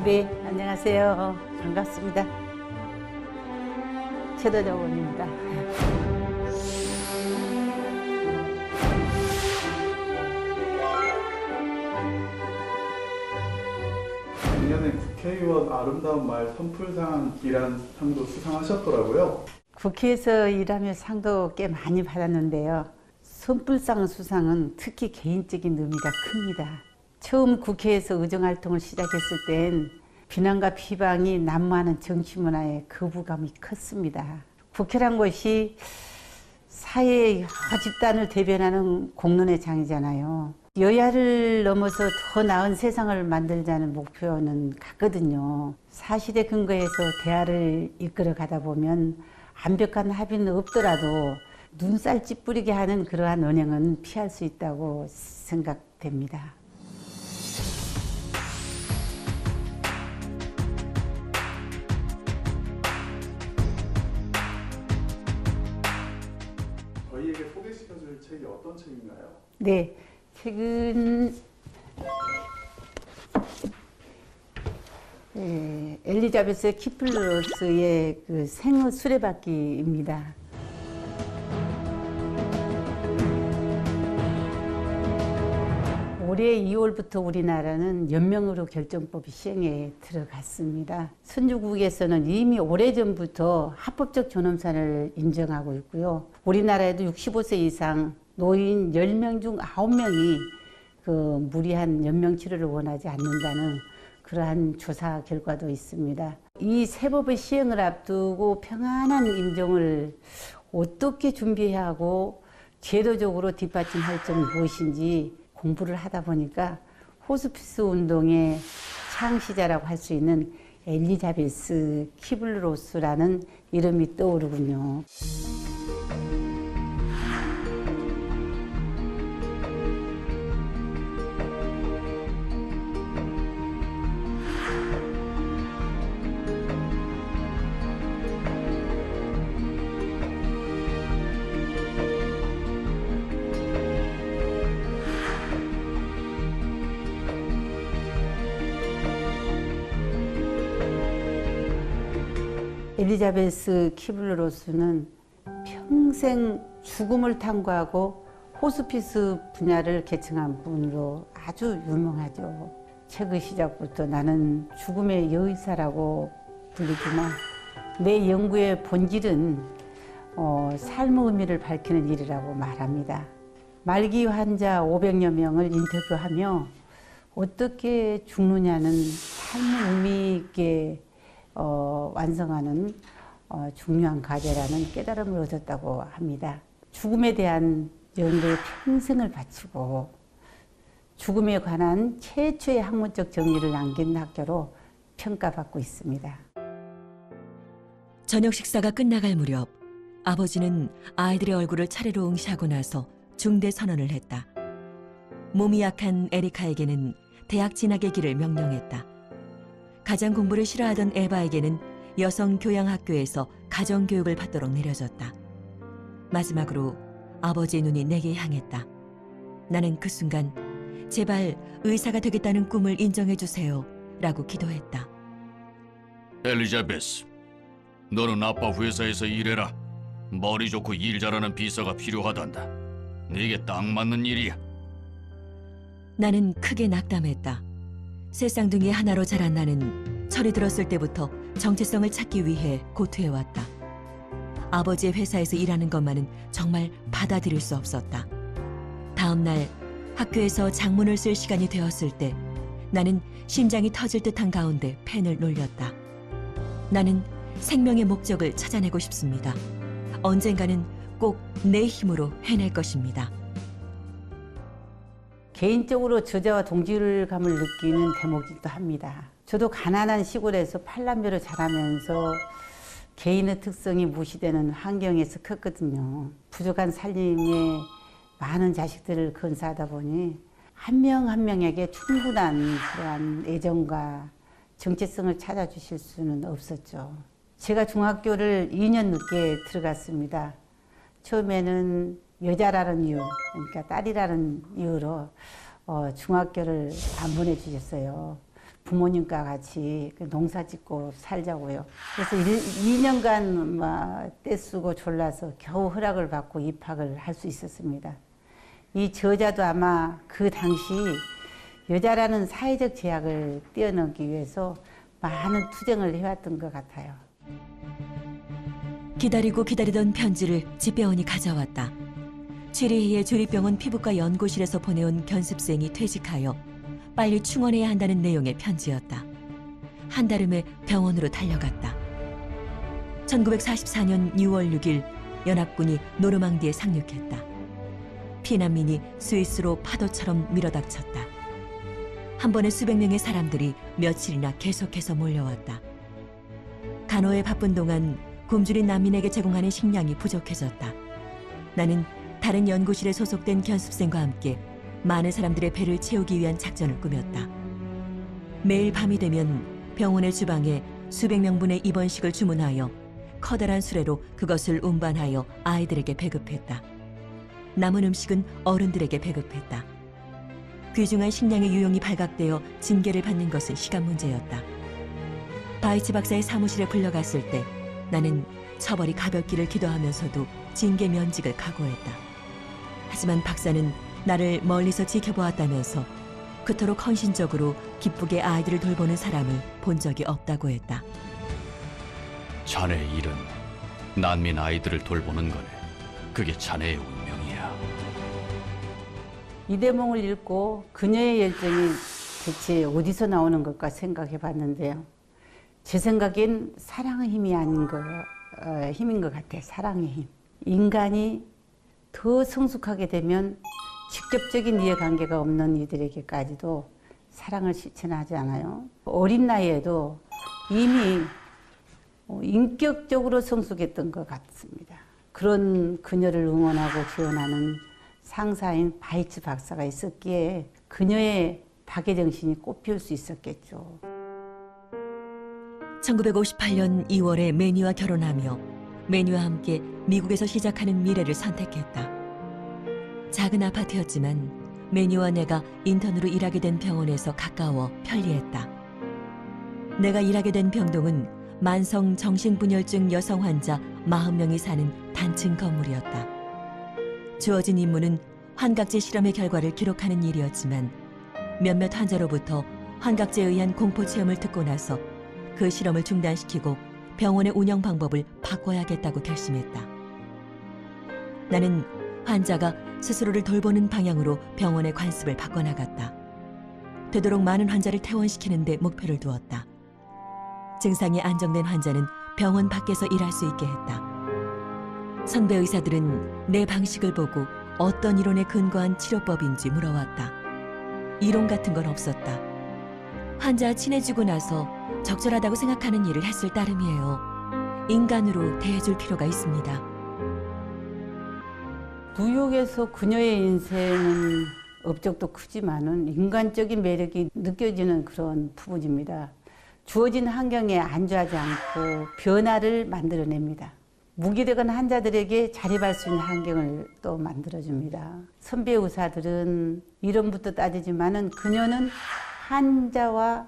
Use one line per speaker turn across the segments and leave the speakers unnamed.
네, 안녕하세요. 반갑습니다. 최도정 의원입니다.
작년에 국회의원 아름다운 말 선풀상이라는 상도 수상하셨더라고요.
국회에서 일하며 상도 꽤 많이 받았는데요. 선풀상 수상은 특히 개인적인 의미가 큽니다. 처음 국회에서 의정활동을 시작했을 땐 비난과 비방이 난무하는 정치문화에 거부감이 컸습니다. 국회란 곳이 사회의 여러 집단을 대변하는 공론의 장이잖아요. 여야를 넘어서 더 나은 세상을 만들자는 목표는 같거든요. 사실에 근거해서 대화를 이끌어 가다 보면 완벽한 합의는 없더라도 눈살 찌푸리게 하는 그러한 언행은 피할 수 있다고 생각됩니다.
저희에게 소개시켜줄 책이 어떤 책인가요?
네, 책은 엘리자베스 키플러스의 그 생의 수레바퀴입니다. 올해 2월부터 우리나라는 연명의료 결정법이 시행에 들어갔습니다. 선진국에서는 이미 오래전부터 합법적 존엄사를 인정하고 있고요. 우리나라에도 65세 이상 노인 10명 중 9명이 그 무리한 연명 치료를 원하지 않는다는 그러한 조사 결과도 있습니다. 이 새 법의 시행을 앞두고 평안한 임종을 어떻게 준비해야 하고 제도적으로 뒷받침할 점이 무엇인지 공부를 하다 보니까 호스피스 운동의 창시자라고 할 수 있는 엘리자베스 키블로스라는 이름이 떠오르군요. 엘리자베스 키블로스는 평생 죽음을 탐구하고 호스피스 분야를 개척한 분으로 아주 유명하죠. 최근 시작부터 나는 죽음의 여의사라고 불리지만 내 연구의 본질은 삶의 의미를 밝히는 일이라고 말합니다. 말기 환자 500여 명을 인터뷰하며 어떻게 죽느냐는 삶의 의미 있게 완성하는 중요한 과제라는 깨달음을 얻었다고 합니다. 죽음에 대한 연구에 평생을 바치고 죽음에 관한 최초의 학문적 정리를 남긴 학교로 평가받고 있습니다.
저녁 식사가 끝나갈 무렵 아버지는 아이들의 얼굴을 차례로 응시하고 나서 중대 선언을 했다. 몸이 약한 에리카에게는 대학 진학의 길을 명령했다. 가장 공부를 싫어하던 에바에게는 여성 교양학교에서 가정교육을 받도록 내려졌다. 마지막으로 아버지의 눈이 내게 향했다. 나는 그 순간 제발 의사가 되겠다는 꿈을 인정해 주세요 라고 기도했다.
엘리자베스, 너는 아빠 회사에서 일해라. 머리 좋고 일 잘하는 비서가 필요하단다. 네게 딱 맞는 일이야.
나는 크게 낙담했다. 쇠쌍둥이 하나로 자란 나는 철이 들었을 때부터 정체성을 찾기 위해 고투해왔다. 아버지의 회사에서 일하는 것만은 정말 받아들일 수 없었다. 다음 날 학교에서 장문을 쓸 시간이 되었을 때 나는 심장이 터질 듯한 가운데 펜을 놀렸다. 나는 생명의 목적을 찾아내고 싶습니다. 언젠가는 꼭 내 힘으로 해낼 것입니다.
개인적으로 저자와 동질감을 느끼는 대목이기도 합니다. 저도 가난한 시골에서 팔남매로 자라면서 개인의 특성이 무시되는 환경에서 컸거든요. 부족한 살림에 많은 자식들을 건사하다 보니 한 명 한 명에게 충분한 그러한 애정과 정체성을 찾아주실 수는 없었죠. 제가 중학교를 2년 늦게 들어갔습니다. 처음에는 여자라는 이유, 그러니까 딸이라는 이유로 중학교를 안 보내주셨어요. 부모님과 같이 농사 짓고 살자고요. 그래서 2년간 떼쓰고 졸라서 겨우 허락을 받고 입학을 할 수 있었습니다. 이 저자도 아마 그 당시 여자라는 사회적 제약을 뛰어넘기 위해서 많은 투쟁을 해왔던 것 같아요.
기다리고 기다리던 편지를 집배원이 가져왔다. 최리희의 조리병원 피부과 연구실에서 보내온 견습생이 퇴직하여 빨리 충원해야 한다는 내용의 편지였다. 한달음에 병원으로 달려갔다. 1944년 6월 6일 연합군이 노르망디에 상륙했다. 피난민이 스위스로 파도처럼 밀어닥쳤다. 한 번에 수백 명의 사람들이 며칠이나 계속해서 몰려왔다. 간호에 바쁜 동안 굶주린 난민에게 제공하는 식량이 부족해졌다. 나는 다른 연구실에 소속된 견습생과 함께 많은 사람들의 배를 채우기 위한 작전을 꾸몄다. 매일 밤이 되면 병원의 주방에 수백 명분의 입원식을 주문하여 커다란 수레로 그것을 운반하여 아이들에게 배급했다. 남은 음식은 어른들에게 배급했다. 귀중한 식량의 유용이 발각되어 징계를 받는 것은 시간 문제였다. 바이츠 박사의 사무실에 불려갔을 때 나는 처벌이 가볍기를 기도하면서도 징계 면직을 각오했다. 하지만 박사는 나를 멀리서 지켜보았다면서 그토록 헌신적으로 기쁘게 아이들을 돌보는 사람을 본 적이 없다고 했다.
자네 일은 난민 아이들을 돌보는 거네. 그게 자네의 운명이야.
이 대목을 읽고 그녀의 열정이 대체 어디서 나오는 걸까 생각해 봤는데요. 제 생각엔 사랑의 힘이 아닌 힘인 것 같아요. 사랑의 힘. 인간이 더 성숙하게 되면 직접적인 이해관계가 없는 이들에게까지도 사랑을 실천하지 않아요. 어린 나이에도 이미 인격적으로 성숙했던 것 같습니다. 그런 그녀를 응원하고 지원하는 상사인 바이츠 박사가 있었기에 그녀의 박애정신이 꽃피울 수 있었겠죠.
1958년 2월에 매니와 결혼하며 매니와 함께 미국에서 시작하는 미래를 선택했다. 작은 아파트였지만 매니와 내가 인턴으로 일하게 된 병원에서 가까워 편리했다. 내가 일하게 된 병동은 만성 정신분열증 여성 환자 40명이 사는 단층 건물이었다. 주어진 임무는 환각제 실험의 결과를 기록하는 일이었지만 몇몇 환자로부터 환각제에 의한 공포 체험을 듣고 나서 그 실험을 중단시키고 병원의 운영 방법을 바꿔야겠다고 결심했다. 나는 환자가 스스로를 돌보는 방향으로 병원의 관습을 바꿔나갔다. 되도록 많은 환자를 퇴원시키는 데 목표를 두었다. 증상이 안정된 환자는 병원 밖에서 일할 수 있게 했다. 선배 의사들은 내 방식을 보고 어떤 이론에 근거한 치료법인지 물어왔다. 이론 같은 건 없었다. 환자와 친해지고 나서 적절하다고 생각하는 일을 했을 따름이에요. 인간으로 대해줄 필요가 있습니다. 뉴욕에서 그녀의 인생은 업적도 크지만은 인간적인 매력이 느껴지는 그런 부분입니다. 주어진 환경에 안주하지 않고 변화를 만들어냅니다. 무기력한 환자들에게 자립할 수 있는 환경을 또 만들어줍니다. 선배 의사들은 이론부터 따지지만은 그녀는 환자와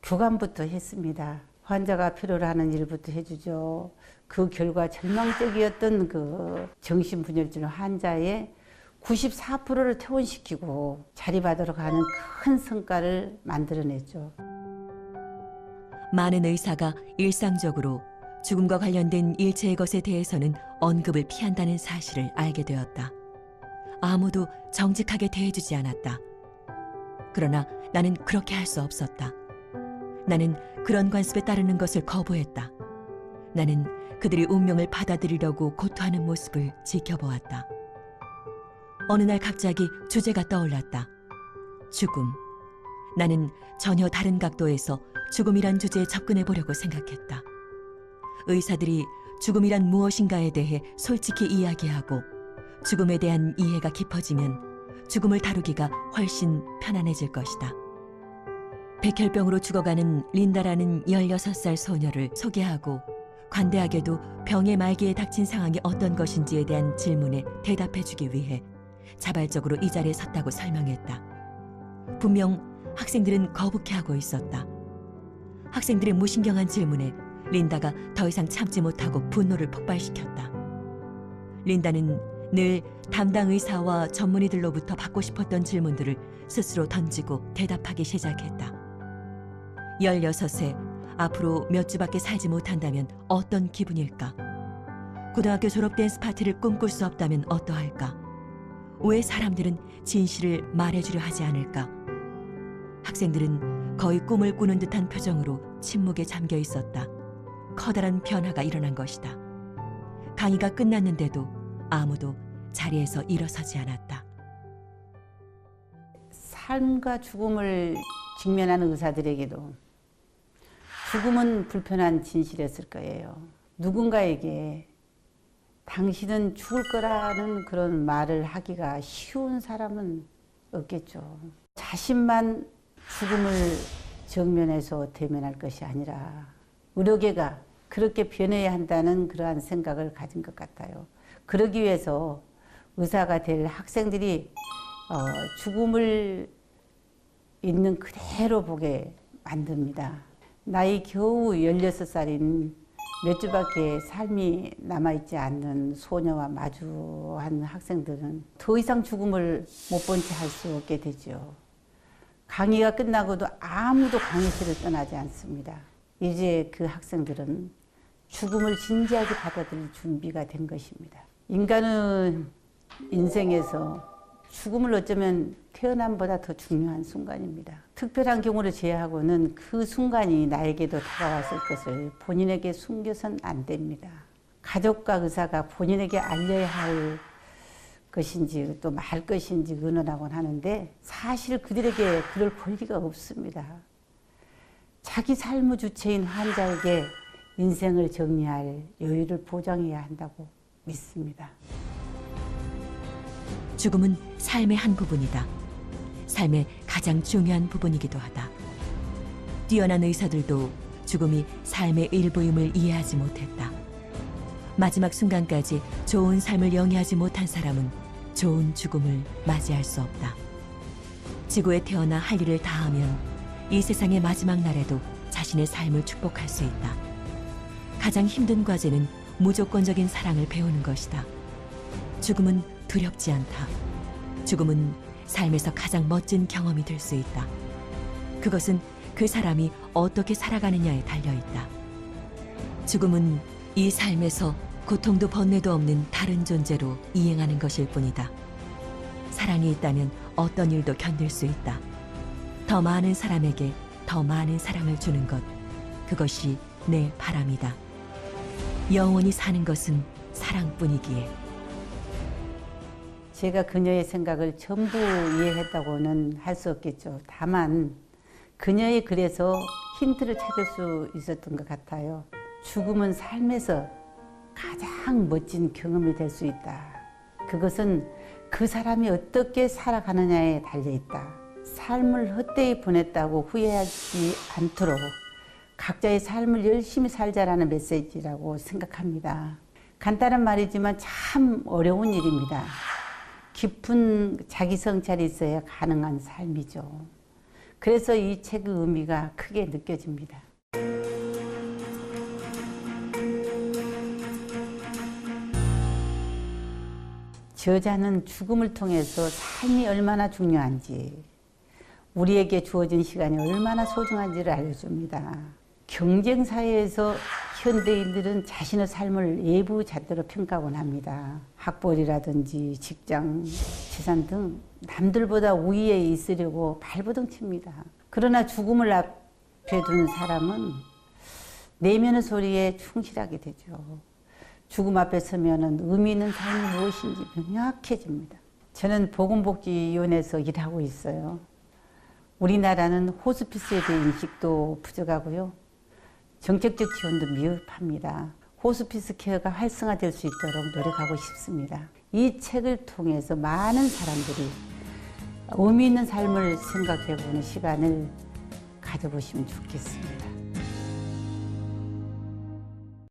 교감부터 했습니다. 환자가 필요로 하는 일부터 해주죠. 그 결과 절망적이었던 그 정신분열증 환자의 94%를 퇴원시키고 자립하도록 하는 큰 성과를 만들어냈죠. 많은 의사가 일상적으로 죽음과 관련된 일체의 것에 대해서는 언급을 피한다는 사실을 알게 되었다. 아무도 정직하게 대해주지 않았다. 그러나 나는 그렇게 할 수 없었다. 나는 그런 관습에 따르는 것을 거부했다. 나는 그들이 운명을 받아들이려고 고통하는 모습을 지켜보았다. 어느 날 갑자기 주제가 떠올랐다. 죽음. 나는 전혀 다른 각도에서 죽음이란 주제에 접근해 보려고 생각했다. 의사들이 죽음이란 무엇인가에 대해 솔직히 이야기하고 죽음에 대한 이해가 깊어지면 죽음을 다루기가 훨씬 편안해질 것이다. 백혈병으로 죽어가는 린다라는 16살 소녀를 소개하고 관대하게도 병의 말기에 닥친 상황이 어떤 것인지에 대한 질문에 대답해주기 위해 자발적으로 이 자리에 섰다고 설명했다. 분명 학생들은 거북해하고 있었다. 학생들의 무신경한 질문에 린다가 더 이상 참지 못하고 분노를 폭발시켰다. 린다는 늘 담당 의사와 전문의들로부터 받고 싶었던 질문들을 스스로 던지고 대답하기 시작했다. 16세, 앞으로 몇 주밖에 살지 못한다면 어떤 기분일까? 고등학교 졸업 댄스 파티를 꿈꿀 수 없다면 어떠할까? 왜 사람들은 진실을 말해주려 하지 않을까? 학생들은 거의 꿈을 꾸는 듯한 표정으로 침묵에 잠겨 있었다. 커다란 변화가 일어난 것이다. 강의가 끝났는데도 아무도 자리에서 일어서지 않았다.
삶과 죽음을 직면하는 의사들에게도 죽음은 불편한 진실이었을 거예요. 누군가에게 당신은 죽을 거라는 그런 말을 하기가 쉬운 사람은 없겠죠. 자신만 죽음을 정면에서 대면할 것이 아니라 의료계가 그렇게 변해야 한다는 그러한 생각을 가진 것 같아요. 그러기 위해서 의사가 될 학생들이 죽음을 있는 그대로 보게 만듭니다. 나이 겨우 16살인 몇 주밖에 삶이 남아있지 않는 소녀와 마주한 학생들은 더 이상 죽음을 못 본 채 할 수 없게 되죠. 강의가 끝나고도 아무도 강의실을 떠나지 않습니다. 이제 그 학생들은 죽음을 진지하게 받아들일 준비가 된 것입니다. 인간은 인생에서 죽음을 어쩌면 태어남보다 더 중요한 순간입니다. 특별한 경우를 제외하고는 그 순간이 나에게도 다가왔을 것을 본인에게 숨겨선 안 됩니다. 가족과 의사가 본인에게 알려야 할 것인지 또 말 것인지 의논하곤 하는데 사실 그들에게 그럴 권리가 없습니다. 자기 삶의 주체인 환자에게 인생을 정리할 여유를 보장해야 한다고 믿습니다.
죽음은 삶의 한 부분이다. 삶의 가장 중요한 부분이기도 하다. 뛰어난 의사들도 죽음이 삶의 일부임을 이해하지 못했다. 마지막 순간까지 좋은 삶을 영위하지 못한 사람은 좋은 죽음을 맞이할 수 없다. 지구에 태어나 할 일을 다하면 이 세상의 마지막 날에도 자신의 삶을 축복할 수 있다. 가장 힘든 과제는 무조건적인 사랑을 배우는 것이다. 죽음은 두렵지 않다. 죽음은 삶에서 가장 멋진 경험이 될 수 있다. 그것은 그 사람이 어떻게 살아가느냐에 달려있다. 죽음은 이 삶에서 고통도 번뇌도 없는 다른 존재로 이행하는 것일 뿐이다. 사랑이 있다면 어떤 일도 견딜 수 있다. 더 많은 사람에게 더 많은 사랑을 주는 것, 그것이 내 바람이다. 영원히 사는 것은 사랑뿐이기에.
제가 그녀의 생각을 전부 이해했다고는 할 수 없겠죠. 다만 그녀의 글에서 힌트를 찾을 수 있었던 것 같아요. 죽음은 삶에서 가장 멋진 경험이 될 수 있다. 그것은 그 사람이 어떻게 살아가느냐에 달려있다. 삶을 헛되이 보냈다고 후회하지 않도록 각자의 삶을 열심히 살자라는 메시지라고 생각합니다. 간단한 말이지만 참 어려운 일입니다. 깊은 자기 성찰이 있어야 가능한 삶이죠. 그래서 이 책의 의미가 크게 느껴집니다. 저자는 죽음을 통해서 삶이 얼마나 중요한지, 우리에게 주어진 시간이 얼마나 소중한지를 알려줍니다. 경쟁사회에서 현대인들은 자신의 삶을 예부잣대로 평가하곤 합니다. 학벌이라든지 직장, 재산 등 남들보다 우위에 있으려고 발버둥칩니다. 그러나 죽음을 앞에 둔 사람은 내면의 소리에 충실하게 되죠. 죽음 앞에 서면은 의미 있는 삶이 무엇인지 명확해집니다. 저는 보건복지위원회에서 일하고 있어요. 우리나라는 호스피스에 대한 인식도 부족하고요. 정책적 지원도 미흡합니다. 호스피스 케어가 활성화될 수 있도록 노력하고 싶습니다. 이 책을 통해서 많은 사람들이 의미 있는 삶을 생각해보는 시간을 가져보시면 좋겠습니다.